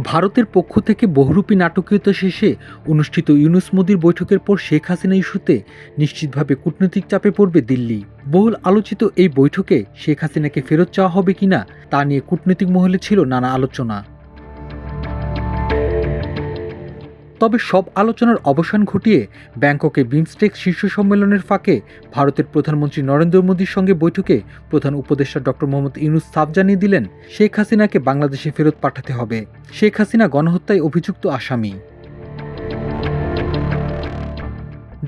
ভারতের পক্ষ থেকে বহুরূপী নাটকীয়তা শেষে অনুষ্ঠিত ইউনূস মোদির বৈঠকের পর শেখ হাসিনা ইস্যুতে নিশ্চিতভাবে কূটনৈতিক চাপে পড়বে দিল্লি। বহুল আলোচিত এই বৈঠকে শেখ হাসিনাকে ফেরত চাওয়া হবে কিনা তা নিয়ে কূটনৈতিক মহলে ছিল নানা আলোচনা। তবে সব আলোচনার অবসান ঘটিয়ে ব্যাংককে বিমস্টেক শীর্ষ সম্মেলনের ফাঁকে ভারতের প্রধানমন্ত্রী নরেন্দ্র মোদীর সঙ্গে বৈঠকে প্রধান উপদেষ্টা ডক্টর মোহাম্মদ ইউনূস সাফ জানিয়ে দিলেন, শেখ হাসিনাকে বাংলাদেশে ফেরত পাঠাতে হবে। শেখ হাসিনা গণহত্যায় অভিযুক্ত আসামি।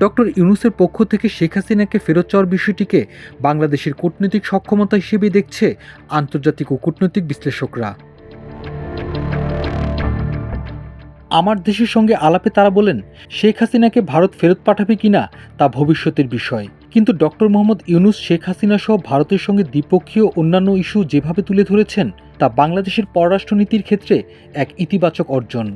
ডক্টর ইউনূসের পক্ষ থেকে শেখ হাসিনাকে ফেরত চাওয়ার বিষয়টিকে বাংলাদেশের কূটনৈতিক সক্ষমতা হিসেবে দেখছে আন্তর্জাতিক ও কূটনৈতিক বিশ্লেষকরা। আমার দেশের সঙ্গে আলাপে তারা বলেন, শেখ হাসিনাকে ভারত ফেরত পাঠাবে কিনা তা ভবিষ্যতের বিষয়, কিন্তু ডক্টর মোহাম্মদ ইউনূস শেখ হাসিনা সহ ভারতের সঙ্গে দ্বিপক্ষীয় অন্যান্য ইস্যু যেভাবে তুলে ধরেছেন তা বাংলাদেশের পররাষ্ট্রনীতির ক্ষেত্রে এক ইতিবাচক অর্জন।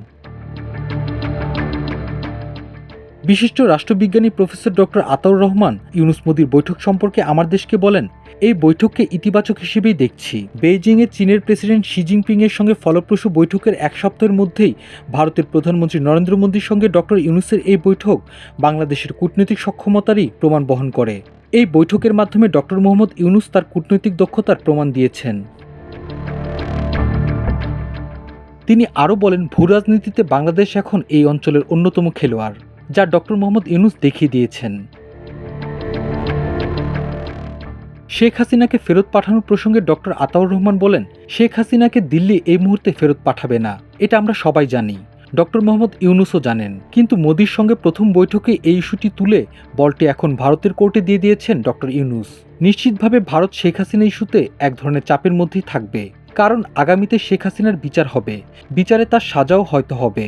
বিশিষ্ট রাষ্ট্রবিজ্ঞানী প্রফেসর ডক্টর আতাউর রহমান ইউনূস মোদির বৈঠক সম্পর্কে আমার দেশকে বলেন, এই বৈঠককে ইতিবাচক হিসেবেই দেখছি। বেইজিংয়ে চীনের প্রেসিডেন্ট শি জিনপিংয়ের সঙ্গে ফলপ্রসূ বৈঠকের এক সপ্তাহের মধ্যেই ভারতের প্রধানমন্ত্রী নরেন্দ্র মোদীর সঙ্গে ডক্টর ইউনূসের এই বৈঠক বাংলাদেশের কূটনৈতিক সক্ষমতারই প্রমাণ বহন করে। এই বৈঠকের মাধ্যমে ডক্টর মোহাম্মদ ইউনূস তার কূটনৈতিক দক্ষতার প্রমাণ দিয়েছেন। তিনি আরও বলেন, ভূরাজনীতিতে বাংলাদেশ এখন এই অঞ্চলের অন্যতম খেলোয়াড়, যা ডক্টর মোহাম্মদ ইউনূস দেখিয়ে দিয়েছেন। শেখ হাসিনাকে ফেরত পাঠানোর প্রসঙ্গে ডক্টর আতাউর রহমান বলেন, শেখ হাসিনাকে দিল্লি এই মুহূর্তে ফেরত পাঠাবে না, এটা আমরা সবাই জানি, ডক্টর মোহাম্মদ ইউনূসও জানেন। কিন্তু মোদির সঙ্গে প্রথম বৈঠকে এই ইস্যুটি তুলে বলটি এখন ভারতের কোর্টে দিয়ে দিয়েছেন ডক্টর ইউনূস। নিশ্চিতভাবে ভারত শেখ হাসিনা ইস্যুতে এক ধরনের চাপের মধ্যেই থাকবে, কারণ আগামীতে শেখ হাসিনার বিচার হবে, বিচারে তার সাজাও হয়তো হবে।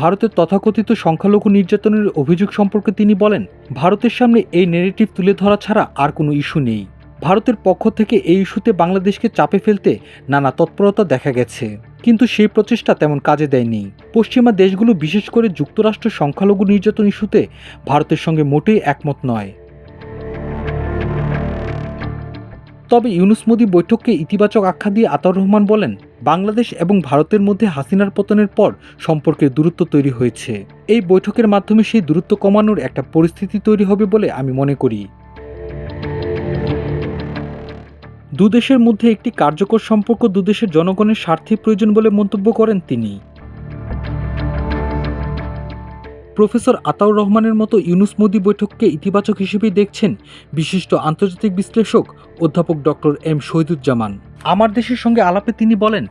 ভারতের তথাকথিত সংখ্যালঘু নির্যাতনের অভিযোগ সম্পর্কে তিনি বলেন, ভারতের সামনে এই নেগেটিভ তুলে ধরা ছাড়া আর কোনো ইস্যু নেই। ভারতের পক্ষ থেকে এই ইস্যুতে বাংলাদেশকে চাপে ফেলতে নানা তৎপরতা দেখা গেছে, কিন্তু সেই প্রচেষ্টা তেমন কাজে দেয়নি। পশ্চিমা দেশগুলো, বিশেষ করে যুক্তরাষ্ট্র, সংখ্যালঘু নির্যাতন ইস্যুতে ভারতের সঙ্গে মোটেই একমত নয়। তবে ইউনূস মোদি বৈঠককে ইতিবাচক আখ্যা দিয়ে আতাউর রহমান বলেন, বাংলাদেশ এবং ভারতের মধ্যে হাসিনার পতনের পর সম্পর্কের দূরত্ব তৈরি হয়েছে। এই বৈঠকের মাধ্যমে সেই দূরত্ব কমানোর একটা পরিস্থিতি তৈরি হবে বলে আমি মনে করি। দুদেশের মধ্যে একটি কার্যকর সম্পর্ক দুদেশের জনগণের স্বার্থে প্রয়োজন বলে মন্তব্য করেন তিনি। প্রফেসর আতাউর রহমানের মতো ইউনূস মোদি বৈঠককে ইতিবাচক হিসেবেই দেখছেন বিশিষ্ট আন্তর্জাতিক বিশ্লেষক অধ্যাপক ডক্টর এম শহীদুজ্জামান। আমার দেশের সঙ্গে আলাপে তিনি বলেন,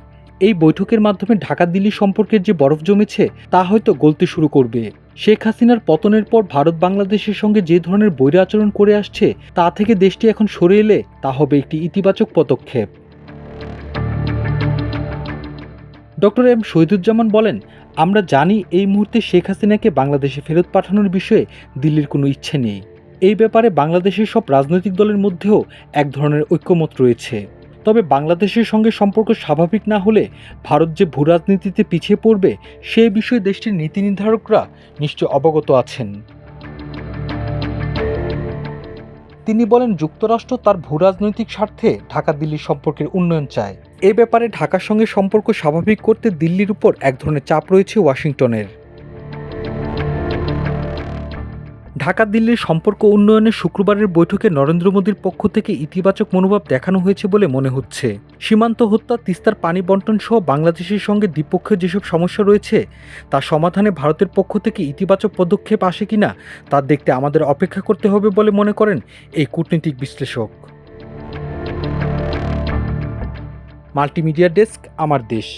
এই বৈঠকের মাধ্যমে ঢাকা দিল্লি সম্পর্কের যে বরফ জমেছে তা হয়তো গলতে শুরু করবে। শেখ হাসিনার পতনের পর ভারত বাংলাদেশের সঙ্গে যে ধরনের বৈরী আচরণ করে আসছে তা থেকে দেশটি এখন সরে এলে তা হবে একটি ইতিবাচক পদক্ষেপ। ডক্টর এম শহীদুজ্জামান বলেন, আমরা জানি এই মুহূর্তে শেখ হাসিনাকে বাংলাদেশে ফেরত পাঠানোর বিষয়ে দিল্লির কোনো ইচ্ছে নেই। এই ব্যাপারে বাংলাদেশের সব রাজনৈতিক দলের মধ্যেও এক ধরনের ঐক্যমত রয়েছে। তবে বাংলাদেশের সঙ্গে সম্পর্ক স্বাভাবিক না হলে ভারত যে ভূরাজনীতিতে পিছিয়ে পড়বে সে বিষয়ে দেশটির নীতি নির্ধারকরা নিশ্চয় অবগত আছেন। তিনি বলেন, যুক্তরাষ্ট্র তার ভূরাজনৈতিক স্বার্থে ঢাকা দিল্লি সম্পর্কের উন্নয়ন চায়। এ ব্যাপারে ঢাকার সঙ্গে সম্পর্ক স্বাভাবিক করতে দিল্লির উপর এক ধরনের চাপ রয়েছে ওয়াশিংটনের। ঢাকা দিল্লির সম্পর্ক উন্নয়নে শুক্রবারের বৈঠকে নরেন্দ্র মোদীর পক্ষ থেকে ইতিবাচক মনোভাব দেখানো হয়েছে বলে মনে হচ্ছে। সীমান্ত হত্যা, তিস্তার পানি বণ্টন সহ বাংলাদেশের সঙ্গে দ্বিপক্ষীয় যেসব সমস্যা রয়েছে তা সমাধানে ভারতের পক্ষ থেকে ইতিবাচক পদক্ষেপ আসে কিনা তা দেখতে আমাদের অপেক্ষা করতে হবে বলে মনে করেন এই কূটনীতিক বিশ্লেষক। মাল্টিমিডিয়া ডেস্ক, আমার দেশ।